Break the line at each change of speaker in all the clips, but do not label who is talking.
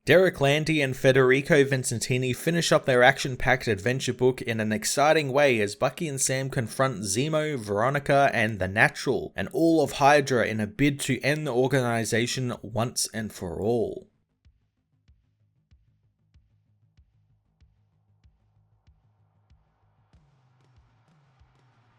Derek Landy and Federico Vincentini finish up their action-packed adventure book in an exciting way as Bucky and Sam confront Zemo, Veronica, and the Natural, and all of Hydra in a bid to end the organization once and for all.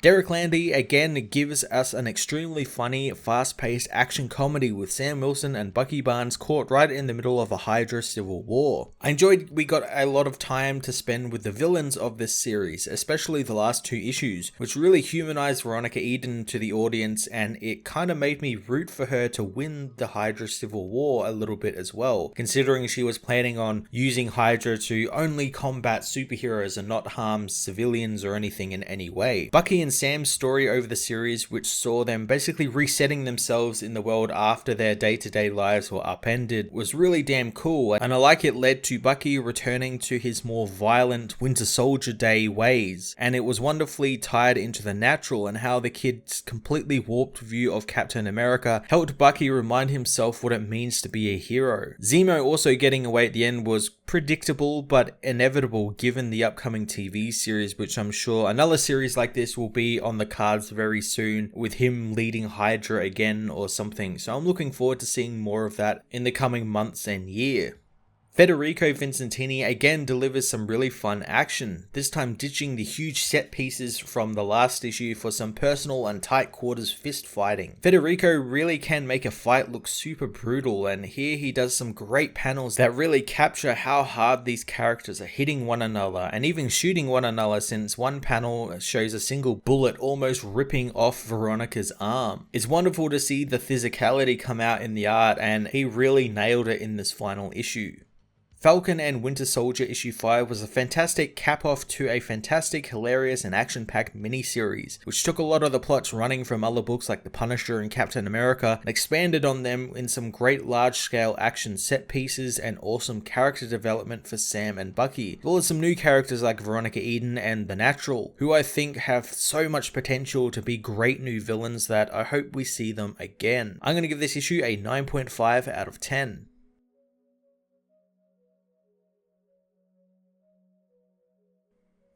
Derek Landy again gives us an extremely funny, fast-paced action comedy with Sam Wilson and Bucky Barnes caught right in the middle of a Hydra civil war. I enjoyed we got a lot of time to spend with the villains of this series, especially the last 2 issues, which really humanized Veronica Eden to the audience, and it kind of made me root for her to win the Hydra civil war a little bit as well, considering she was planning on using Hydra to only combat superheroes and not harm civilians or anything in any way. Bucky and Sam's story over the series, which saw them basically resetting themselves in the world after their day-to-day lives were upended, was really damn cool, and I like it led to Bucky returning to his more violent Winter Soldier Day ways, and it was wonderfully tied into the Natural and how the kid's completely warped view of Captain America helped Bucky remind himself what it means to be a hero. Zemo also getting away at the end was predictable but inevitable given the upcoming TV series, which I'm sure another series like this will be on the cards very soon, with him leading Hydra again or something, so I'm looking forward to seeing more of that in the coming months and year. Federico Vincentini again delivers some really fun action, this time ditching the huge set pieces from the last issue for some personal and tight quarters fist fighting. Federico really can make a fight look super brutal, and here he does some great panels that really capture how hard these characters are hitting one another and even shooting one another, since one panel shows a single bullet almost ripping off Veronica's arm. It's wonderful to see the physicality come out in the art, and he really nailed it in this final issue. Falcon and Winter Soldier issue 5 was a fantastic cap-off to a fantastic, hilarious and action-packed mini-series, which took a lot of the plots running from other books like The Punisher and Captain America and expanded on them in some great large-scale action set pieces and awesome character development for Sam and Bucky, as well as some new characters like Veronica Eden and the Natural, who I think have so much potential to be great new villains that I hope we see them again. I'm going to give this issue a 9.5 out of 10.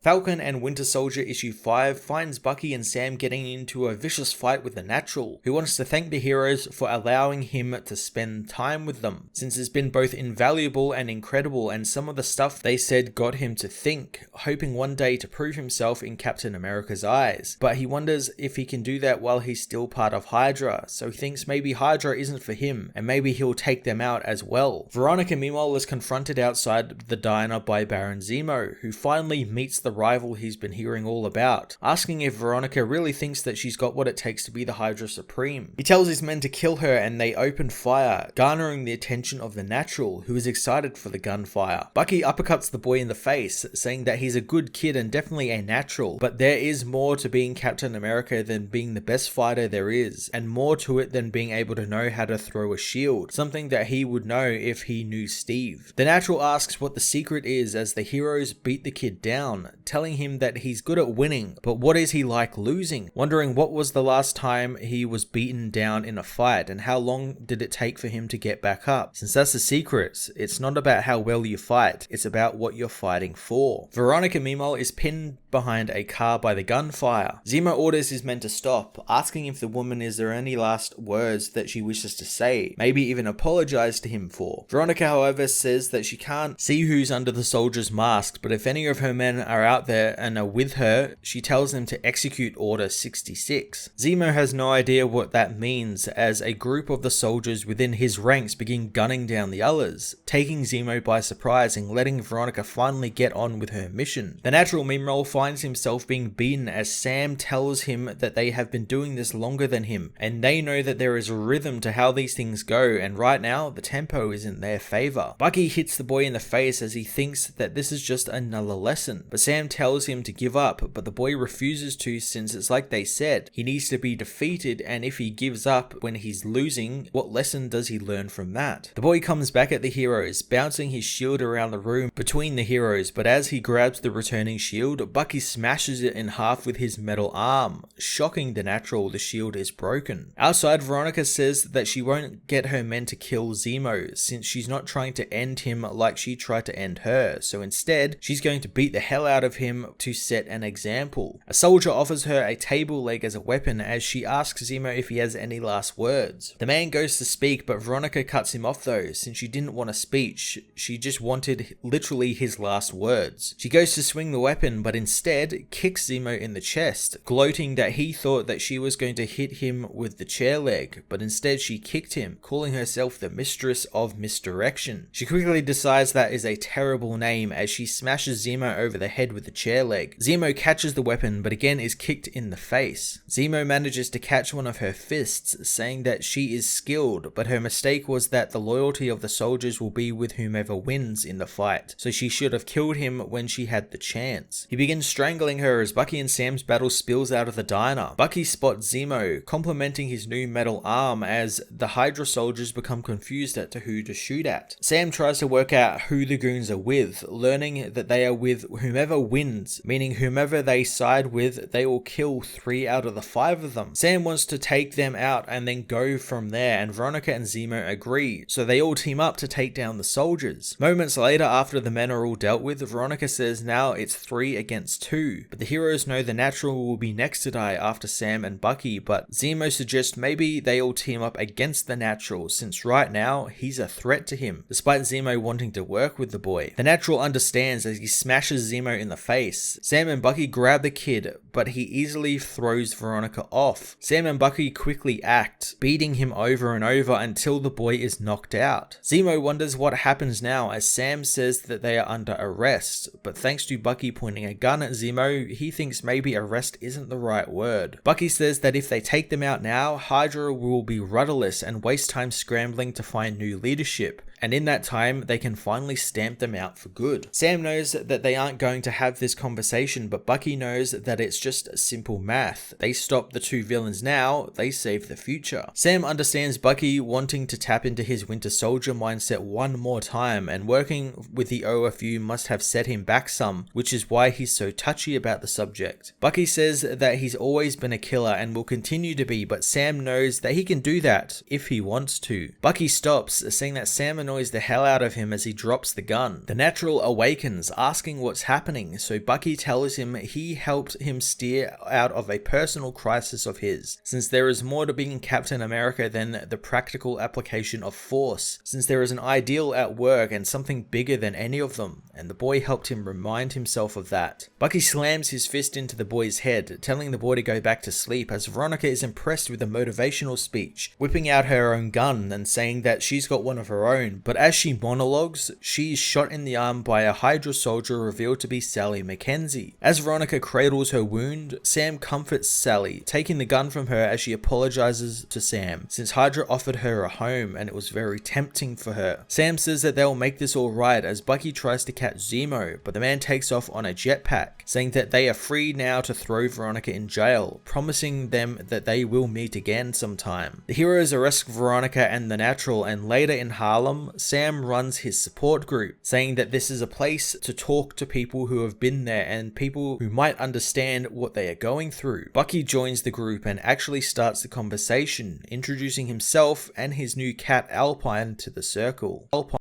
Falcon and Winter Soldier issue 5 finds Bucky and Sam getting into a vicious fight with the Natural, who wants to thank the heroes for allowing him to spend time with them, since it's been both invaluable and incredible, and some of the stuff they said got him to think, hoping one day to prove himself in Captain America's eyes. But he wonders if he can do that while he's still part of Hydra, so he thinks maybe Hydra isn't for him, and maybe he'll take them out as well. Veronica meanwhile was confronted outside the diner by Baron Zemo, who finally meets the rival he's been hearing all about, asking if Veronica really thinks that she's got what it takes to be the Hydra Supreme. He tells his men to kill her and they open fire, garnering the attention of the Natural, who is excited for the gunfire. Bucky uppercuts the boy in the face, saying that he's a good kid and definitely a natural, but there is more to being Captain America than being the best fighter there is, and more to it than being able to know how to throw a shield, something that he would know if he knew Steve. The Natural asks what the secret is as the heroes beat the kid down, telling him that he's good at winning, but what is he like losing? Wondering what was the last time he was beaten down in a fight, and how long did it take for him to get back up? Since that's the secret, it's not about how well you fight, it's about what you're fighting for. Veronica meanwhile is pinned behind a car by the gunfire. Zemo orders his men to stop, asking if the woman is there any last words that she wishes to say, maybe even apologize to him for. Veronica however says that she can't see who's under the soldiers' masks, but if any of her men are out there and are with her, she tells them to execute Order 66. Zemo has no idea what that means, as a group of the soldiers within his ranks begin gunning down the others, taking Zemo by surprise and letting Veronica finally get on with her mission. The Natural meanwhile finds himself being beaten as Sam tells him that they have been doing this longer than him, and they know that there is a rhythm to how these things go, and right now the tempo is in their favor. Bucky hits the boy in the face as he thinks that this is just another lesson, but Sam Sam tells him to give up, but the boy refuses to, since it's like they said, he needs to be defeated, and if he gives up when he's losing, what lesson does he learn from that? The boy comes back at the heroes, bouncing his shield around the room between the heroes, but as he grabs the returning shield, Bucky smashes it in half with his metal arm. Shocking the Natural, the shield is broken. Outside, Veronica says that she won't get her men to kill Zemo, since she's not trying to end him like she tried to end her, so instead, she's going to beat the hell out of him to set an example. A soldier offers her a table leg as a weapon as she asks Zemo if he has any last words. The man goes to speak, but Veronica cuts him off though, since she didn't want a speech, she just wanted literally his last words. She goes to swing the weapon, but instead kicks Zemo in the chest, gloating that he thought that she was going to hit him with the chair leg, but instead she kicked him, calling herself the Mistress of Misdirection. She quickly decides that is a terrible name as she smashes Zemo over the head with the chair leg. Zemo catches the weapon, but again is kicked in the face. Zemo manages to catch one of her fists, saying that she is skilled, but her mistake was that the loyalty of the soldiers will be with whomever wins in the fight, so she should have killed him when she had the chance. He begins strangling her as Bucky and Sam's battle spills out of the diner. Bucky spots Zemo, complimenting his new metal arm as the Hydra soldiers become confused as to who to shoot at. Sam tries to work out who the goons are with, learning that they are with whomever wins, meaning whomever they side with, they will kill 3 out of the 5 of them. Sam wants to take them out and then go from there, and Veronica and Zemo agree, so they all team up to take down the soldiers. Moments later, after the men are all dealt with, Veronica says now it's 3 against 2, but the heroes know the Natural will be next to die after Sam and Bucky, but Zemo suggests maybe they all team up against the Natural, since right now he's a threat to him, despite Zemo wanting to work with the boy. The Natural understands as he smashes Zemo in the face. Sam and Bucky grab the kid, but he easily throws Veronica off. Sam and Bucky quickly act, beating him over and over until the boy is knocked out. Zemo wonders what happens now as Sam says that they are under arrest, but thanks to Bucky pointing a gun at Zemo, he thinks maybe arrest isn't the right word. Bucky says that if they take them out now, Hydra will be rudderless and waste time scrambling to find new leadership, and in that time, they can finally stamp them out for good. Sam knows that they aren't going to have this conversation, but Bucky knows that it's just simple math. They stop the 2 villains now, they save the future. Sam understands Bucky wanting to tap into his Winter Soldier mindset one more time, and working with the OFU must have set him back some, which is why he's so touchy about the subject. Bucky says that he's always been a killer and will continue to be, but Sam knows that he can do that if he wants to. Bucky stops, saying that Sam annoys the hell out of him as he drops the gun. The Natural awakens, asking what's happening, so Bucky tells him he helped him steer out of a personal crisis of his, since there is more to being Captain America than the practical application of force, since there is an ideal at work and something bigger than any of them, and the boy helped him remind himself of that. Bucky slams his fist into the boy's head, telling the boy to go back to sleep, as Veronica is impressed with the motivational speech, whipping out her own gun and saying that she's got one of her own, but as she monologues, she is shot in the arm by a Hydra soldier revealed to be Sally Mackenzie. As Veronica cradles her wound, Sam comforts Sally, taking the gun from her as she apologizes to Sam, since Hydra offered her a home and it was very tempting for her. Sam says that they'll make this alright as Bucky tries to catch Zemo, but the man takes off on a jetpack, saying that they are free now to throw Veronica in jail, promising them that they will meet again sometime. The heroes arrest Veronica and the Natural, and later in Harlem, Sam runs his support group, saying that this is a place to talk to people who have been there and people who might understand what they are going through. Bucky joins the group and actually starts the conversation, introducing himself and his new cat Alpine to the circle. Alpine